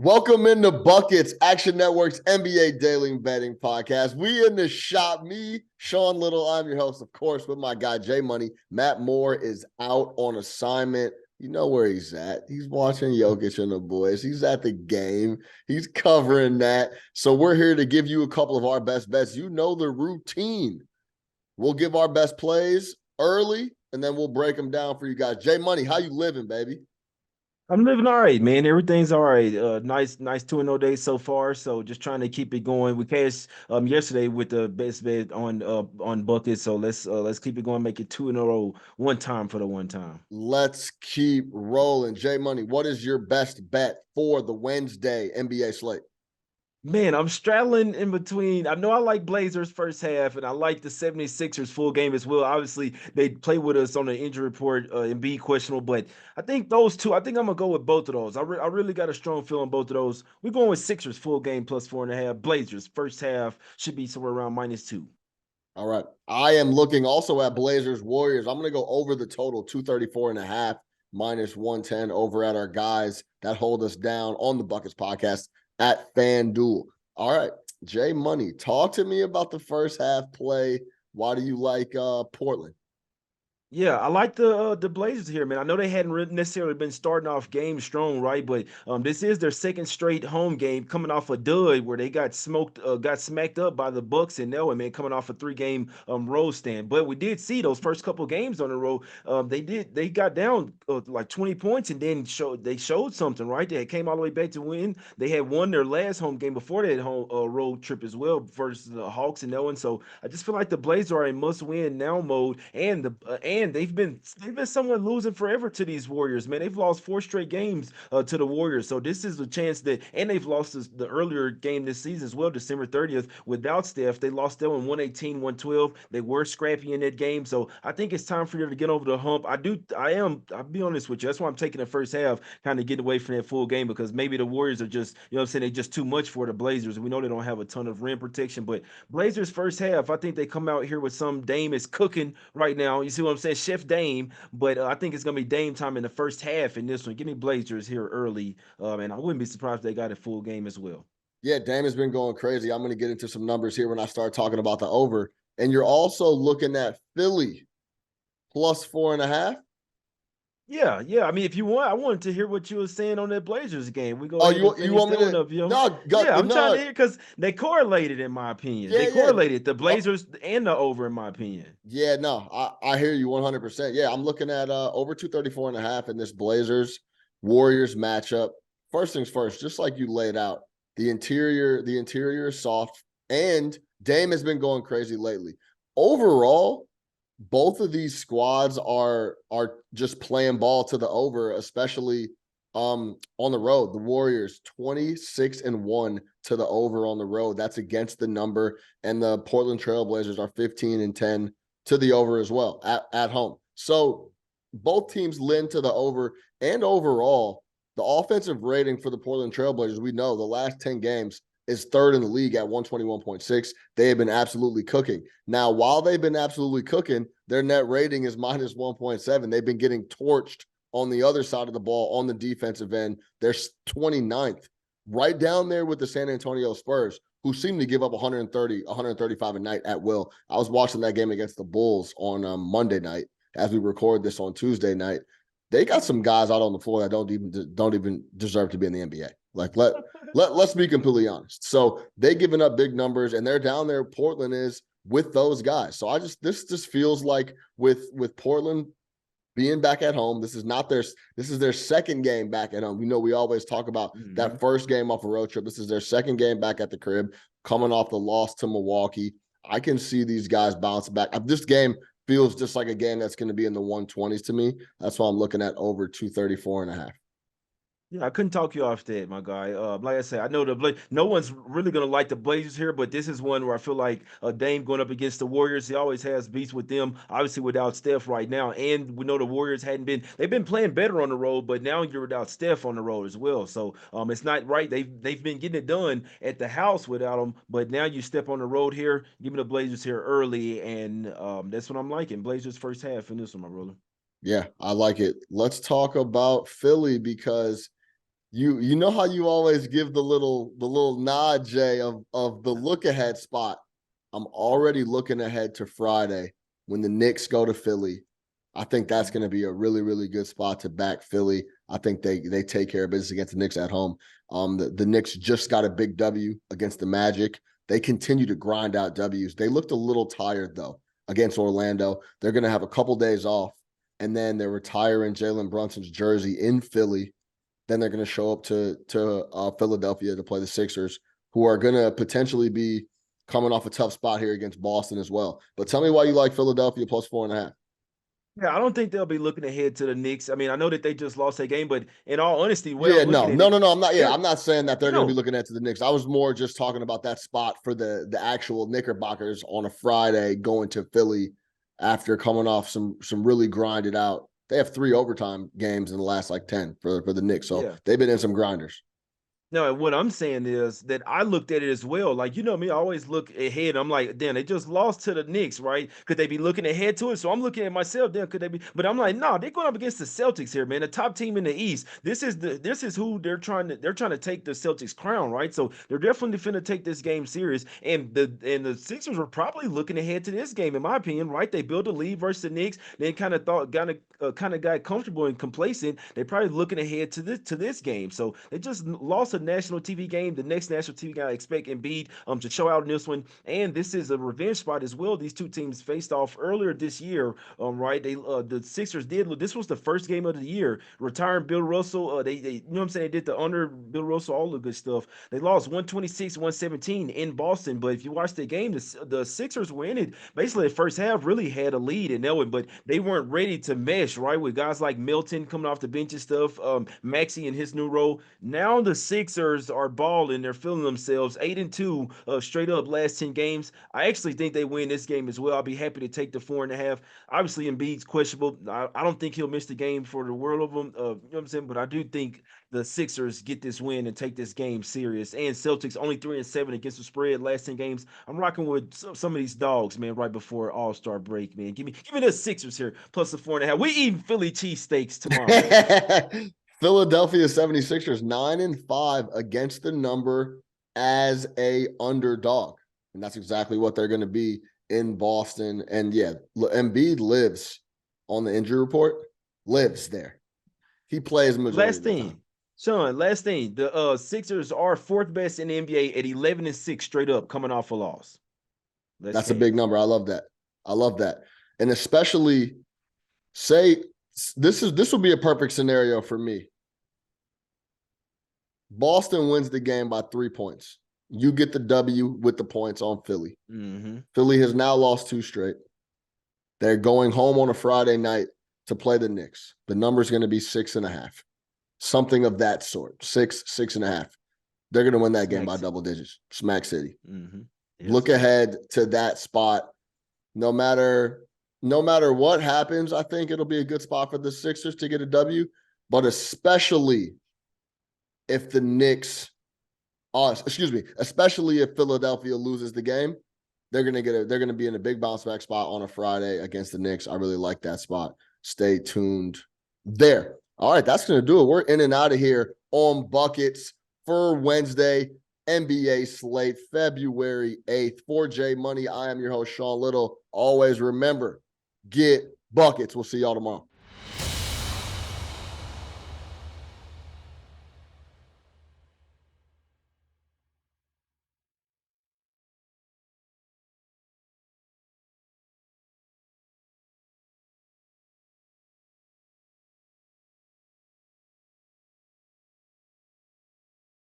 Welcome into Buckets, Action Network's NBA Daily Betting Podcast. We in the shop. Me, Sean Little. I'm your host, of course, with my guy Jay Money. Matt Moore is out on assignment. You know where he's at. He's watching Jokic and the boys. He's at the game. He's covering that. So we're here to give you a couple of our best bets. You know the routine. We'll give our best plays early, and then we'll break them down for you guys. Jay Money, how you living, baby? I'm living all right, man. Everything's all right. Nice 2-0 day so far. So just trying to keep it going. We cashed yesterday with the best bet on buckets. So let's keep it going. Make it 2-0 one time for the one time. Let's keep rolling. Jay Money, what is your best bet for the Wednesday NBA slate? Man, I'm straddling in between. I know I like Blazers first half, and I like the 76ers full game as well. Obviously, they play with us on the injury report and be questionable, but I think those two, I think I'm gonna go with both of those. I really got a strong feel on both of those. We're going with Sixers full game plus 4.5. Blazers first half should be somewhere around -2. All right. I am looking also at Blazers Warriors. I'm going to go over the total 234 and a half minus 110 over at our guys that hold us down on the Buckets podcast at FanDuel. All right. Jay Money, talk to me about the first half play. Why do you like Portland? Yeah, I like the Blazers here, man. I know they hadn't really necessarily been starting off games strong, right? But this is their second straight home game, coming off a dud where they got smacked up by the Bucks and Noah, man, coming off a 3-game road stand. But we did see those first couple games on the road. They got down like 20 points and then showed something, right? They came all the way back to win. They had won their last home game before that home road trip as well versus the Hawks and Noah. And so I just feel like the Blazers are in must-win now mode, and they've been somewhat losing forever to these Warriors, man. They've lost 4 straight games to the Warriors, so this is a chance that, and they've lost the earlier game this season as well, December 30th, without Steph. They lost that one 118-112. They were scrappy in that game, so I think it's time for them to get over the hump. I'll be honest with you. That's why I'm taking the first half, kind of getting away from that full game because maybe the Warriors are just, you know what I'm saying, they're just too much for the Blazers. We know they don't have a ton of rim protection, but Blazers first half, I think they come out here with some Dame is cooking right now. You see what I'm saying? Chef Dame, but I think it's gonna be Dame time in the first half in this one. Give me Blazers here early, and I wouldn't be surprised if they got a full game as well. Yeah, Dame has been going crazy. I'm going to get into some numbers here when I start talking about the over. And you're also looking at Philly plus 4.5. Yeah. I mean, if you want, I wanted to hear what you were saying on that Blazers game. We go Oh, ahead and you finish want me that one to? up, yo. No, Yeah, I'm trying to no. hear because they correlated, in my opinion. They Yeah. correlated the Oh, Blazers and the over, in my opinion. yeah, no, I hear you 100%. Yeah, I'm looking at over 234 and a half in this Blazers Warriors matchup. First things first, just like you laid out, the interior is soft, and Dame has been going crazy lately. Overall, both of these squads are just playing ball to the over, especially on the road. The Warriors 26-1 to the over on the road. That's against the number. And the Portland Trailblazers are 15-10 to the over as well at home. So both teams lend to the over. And overall, the offensive rating for the Portland Trailblazers, we know the last 10 games is third in the league at 121.6. They have been absolutely cooking. Now, while they've been absolutely cooking, their net rating is minus 1.7. They've been getting torched on the other side of the ball on the defensive end. They're 29th, right down there with the San Antonio Spurs, who seem to give up 130, 135 a night at will. I was watching that game against the Bulls on Monday night as we record this on Tuesday night. They got some guys out on the floor that don't even deserve to be in the NBA. Like let's be completely honest. So they giving up big numbers, and they're down there. Portland is with those guys. So this just feels like with Portland being back at home. This is their second game back at home. You know, we always talk about that Mhm. first game off a road trip. This is their second game back at the crib, coming off the loss to Milwaukee. I can see these guys bounce back. This game feels just like a game that's going to be in the 120s to me. That's why I'm looking at over 234 and a half. Yeah, I couldn't talk you off that, my guy. Like I said, I know no one's really gonna like the Blazers here, but this is one where I feel like Dame going up against the Warriors. He always has beats with them, obviously without Steph right now. And we know the Warriors they've been playing better on the road, but now you're without Steph on the road as well. So it's not right. They've been getting it done at the house without him, but now you step on the road here. Give me the Blazers here early, and that's what I'm liking. Blazers first half in this one, my brother. Yeah, I like it. Let's talk about Philly because You know how you always give the little nod, Jay, of the look ahead spot. I'm already looking ahead to Friday when the Knicks go to Philly. I think that's going to be a really, really good spot to back Philly. I think they take care of business against the Knicks at home. The Knicks just got a big W against the Magic. They continue to grind out W's. They looked a little tired though against Orlando. They're going to have a couple days off, and then they're retiring Jalen Brunson's jersey in Philly. Then they're going to show up to Philadelphia to play the Sixers, who are going to potentially be coming off a tough spot here against Boston as well. But tell me why you like Philadelphia plus 4.5. Yeah, I don't think they'll be looking ahead to the Knicks. I mean, I know that they just lost a game, but in all honesty, the way Yeah, I'm no, looking at no, it, no, no. I'm not. Yeah, they're I'm not saying that they're going to be no, looking at to the Knicks. I was more just talking about that spot for the actual Knickerbockers on a Friday going to Philly after coming off some really grinded out. They have 3 overtime games in the last like 10 for the Knicks, so yeah. they've been in some grinders. No, and what I'm saying is that I looked at it as well. Like, you know me, I always look ahead. I'm like, damn, they just lost to the Knicks, right? Could they be looking ahead to it? So I'm looking at myself, damn, could they be? But I'm like, no, they're going up against the Celtics here, man. The top team in the East. This is who they're trying to take the Celtics crown, right? So they're definitely finna take this game serious. And the Sixers were probably looking ahead to this game, in my opinion, right? They built a lead versus the Knicks. They kind of got comfortable and complacent. They're probably looking ahead to this game. So they just lost a national TV game. The next national TV game, I expect Embiid to show out in this one. And this is a revenge spot as well. These two teams faced off earlier this year. Right? The Sixers did. This was the first game of the year. Retiring Bill Russell. They you know what I'm saying. They did the under Bill Russell, all the good stuff. They lost 126-117 in Boston. But if you watch the game, the Sixers were in it. Basically, the first half really had a lead in that one, but they weren't ready to mesh, right? With guys like Milton coming off the bench and stuff, Maxey in his new role. Now the Sixers are balling. They're feeling themselves 8-2 straight up last 10 games. I actually think they win this game as well. I'll be happy to take the 4.5. Obviously, Embiid's questionable. I don't think he'll miss the game for the world of them. You know what I'm saying? But I do think the Sixers get this win and take this game serious. And Celtics only 3-7 against the spread last 10 games. I'm rocking with some of these dogs, man, right before All-Star break, man. Give me the Sixers here, plus the 4.5. We eating Philly cheesesteaks tomorrow. Philadelphia 76ers 9-5 against the number as a underdog. And that's exactly what they're going to be in Boston. And yeah, Embiid lives on the injury report, lives there. He plays majority Last of the time. thing, Sean, last thing. The Sixers are fourth best in the NBA at 11-6 straight up, coming off a loss. Let's That's a big pass. number. I love that. I love that. And especially say this will be a perfect scenario for me. Boston wins the game by 3 points. You get the W with the points on Philly. Mm-hmm. Philly has now lost 2 straight. They're going home on a Friday night to play the Knicks. The number's going to be 6.5. Something of that sort. 6.5. They're going to win that game Smack by City. double digits. Smack City. Mm-hmm. Yes, Look sir. ahead to that spot. No matter what happens, I think it'll be a good spot for the Sixers to get a W, but especially if the Knicks especially if Philadelphia loses the game, they're gonna be in a big bounce back spot on a Friday against the Knicks. I really like that spot. Stay tuned there. All right, that's gonna do it. We're in and out of here on buckets for Wednesday NBA slate, February 8th. For J Money, I am your host, Sean Little. Always remember, get buckets. We'll see y'all tomorrow.